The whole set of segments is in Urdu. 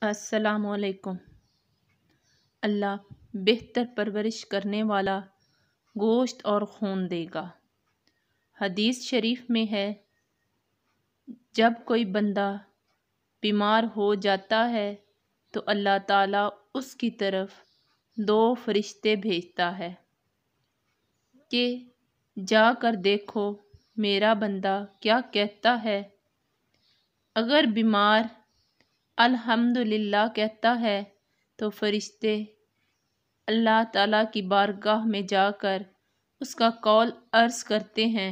السلام علیکم۔ اللہ بہتر پرورش کرنے والا گوشت اور خون دے گا۔ حدیث شریف میں ہے، جب کوئی بندہ بیمار ہو جاتا ہے تو اللہ تعالیٰ اس کی طرف 2 فرشتے بھیجتا ہے کہ جا کر دیکھو میرا بندہ کیا کہتا ہے۔ اگر بیمار الحمدللہ کہتا ہے تو فرشتے اللہ تعالیٰ کی بارگاہ میں جا کر اس کا قول عرض کرتے ہیں۔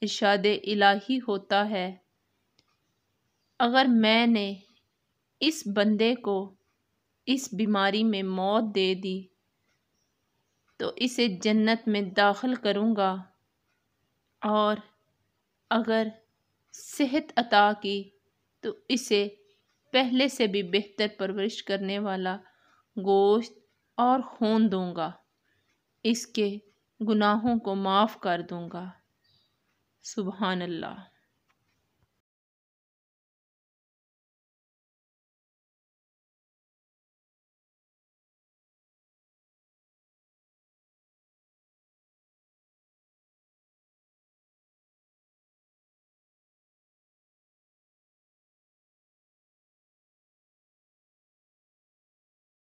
ارشاد الہی ہوتا ہے، اگر میں نے اس بندے کو اس بیماری میں موت دے دی تو اسے جنت میں داخل کروں گا، اور اگر صحت عطا کی تو اسے پہلے سے بھی بہتر پرورش کرنے والا گوشت اور خون دوں گا، اس کے گناہوں کو معاف کر دوں گا۔ سبحان اللہ۔